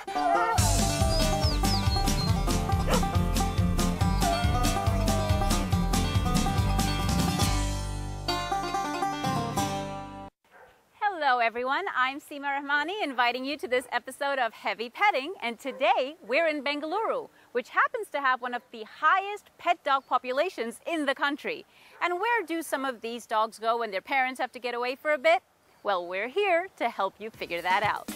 Hello everyone, I'm Seema Rahmani inviting you to this episode of Heavy Petting, and today we're in Bengaluru, which happens to have one of the highest pet dog populations in the country. And where do some of these dogs go when their parents have to get away for a bit? Well, we're here to help you figure that out.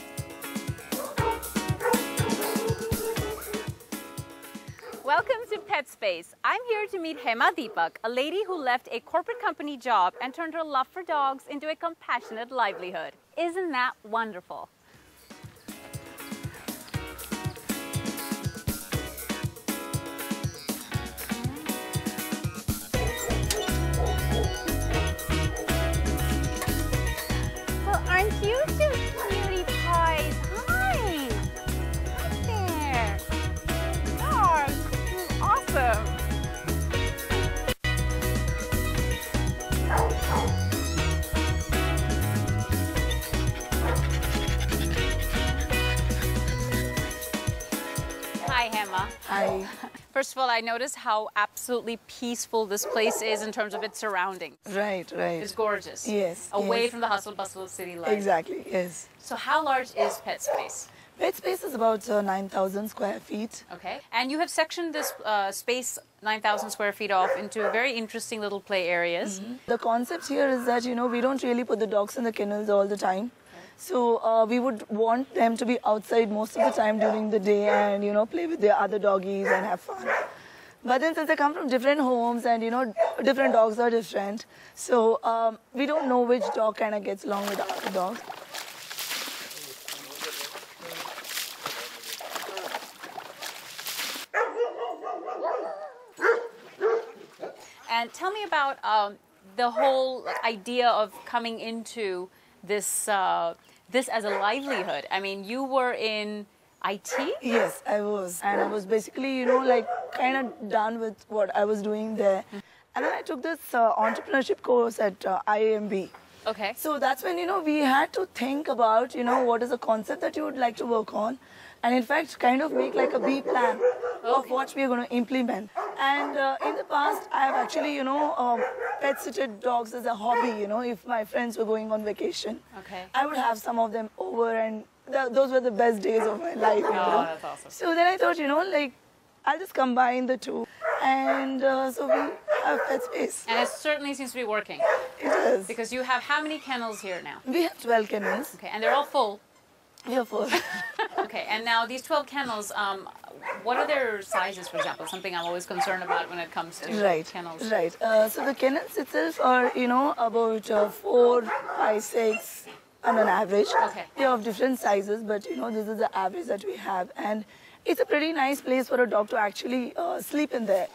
Welcome to Pet Space. I'm here to meet Seema Deepak, a lady who left a corporate company job and turned her love for dogs into a compassionate livelihood. Isn't that wonderful? Well, aren't you two cutie pies? Hi! Hi there! Dogs! Awesome! Hi, Seema. Hi. First of all, I noticed how absolutely peaceful this place is in terms of its surroundings. Right. It's gorgeous. Yes. Away from the hustle bustle of city life. Exactly, yes. So how large is Pet Space? Pet Space is about 9,000 square feet. Okay. And you have sectioned this space, 9,000 square feet off, into very interesting little play areas. Mm-hmm. The concept here is that, we don't really put the dogs in the kennels all the time. So we would want them to be outside most of the time during the day and, play with their other doggies and have fun. But then since they come from different homes and, different dogs are different, so we don't know which dog kind of gets along with the other dogs. And tell me about the whole idea of coming into this this as a livelihood. I mean, you were in IT? Yes, I was. And I was basically, kind of done with what I was doing there. And then I took this entrepreneurship course at IAMB. Okay. So that's when, we had to think about, what is the concept that you would like to work on. And in fact, kind of make like a B plan of what we are going to implement. And in the past, I have actually, pet-sitted dogs as a hobby, if my friends were going on vacation. Okay. I would have some of them over, and those were the best days of my life. Oh, that's awesome. So then I thought, I'll just combine the two. And so we have Pet Space. And it certainly seems to be working. It is. Because you have how many kennels here now? We have 12 kennels. Okay, and they're all full. We have 4. Okay, and now these 12 kennels, what are their sizes, for example? Something I'm always concerned about when it comes to kennels. Right. So the kennels itself are, about 4, 5, 6 on an average. Okay. They are of different sizes, but, this is the average that we have. And it's a pretty nice place for a dog to actually sleep in there.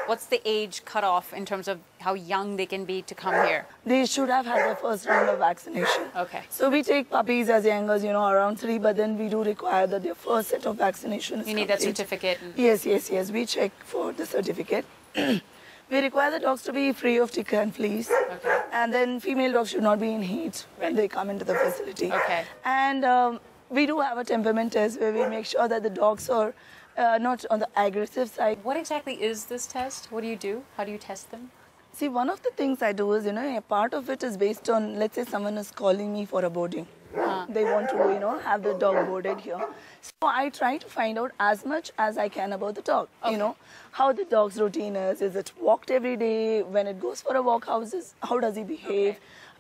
What's the age cutoff in terms of how young they can be to come here? They should have had their first round of vaccination. Okay. So we take puppies as young as, around 3, but then we do require that their first set of vaccination is You need that complete. certificate? Yes. We check for the certificate. We require the dogs to be free of tick and fleas. Okay. And then female dogs should not be in heat when they come into the facility. Okay. And we do have a temperament test where we make sure that the dogs are not on the aggressive side. What exactly is this test? What do you do? How do you test them? See, one of the things I do is, a part of it is based on, let's say someone is calling me for a boarding. They want to, have the dog boarded here. So I try to find out as much as I can about the dog. Okay. How the dog's routine is it walked every day? When it goes for a walk, how does he behave?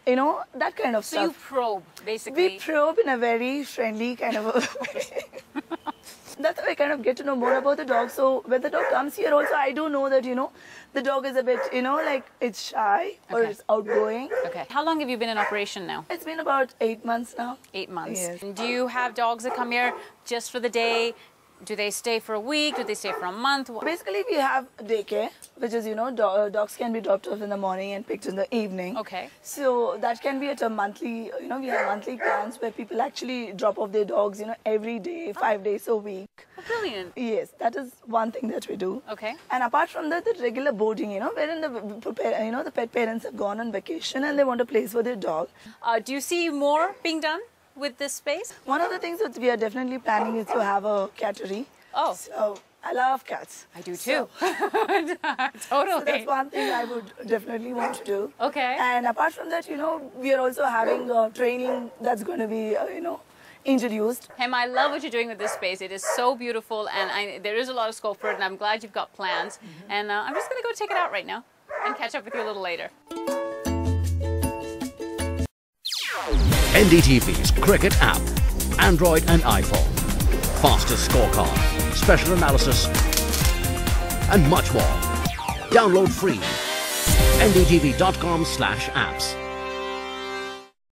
Okay. That kind of stuff. So you probe, basically. We probe in a very friendly kind of a way. That's how I kind of get to know more about the dog. So when the dog comes here also, I do know that, the dog is a bit, it's shy or it's outgoing. Okay. How long have you been in operation now? It's been about 8 months now. 8 months. Yes. Do you have dogs that come here just for the day? Do they stay for a week? Do they stay for a month? Basically, we have daycare, which is, dogs can be dropped off in the morning and picked in the evening. Okay. So that can be at a monthly, we have monthly plans where people actually drop off their dogs, every day, 5 days a week. Brilliant. Yes, that is one thing that we do. Okay. And apart from that, the regular boarding, wherein the pet parents have gone on vacation and they want a place for their dog. Do you see more being done with this space? One of the things that we are definitely planning is to have a cattery. Oh. So I love cats. I do too. So Totally. that's one thing I would definitely want to do. Okay. And apart from that, we are also having training that's going to be, introduced. Hema, I love what you're doing with this space. It is so beautiful, and there is a lot of scope for it, and I'm glad you've got plans. And I'm just going to go check it out right now and catch up with you a little later. NDTV's cricket app, Android and iPhone, fastest scorecard, special analysis, and much more. Download free. ndtv.com/apps.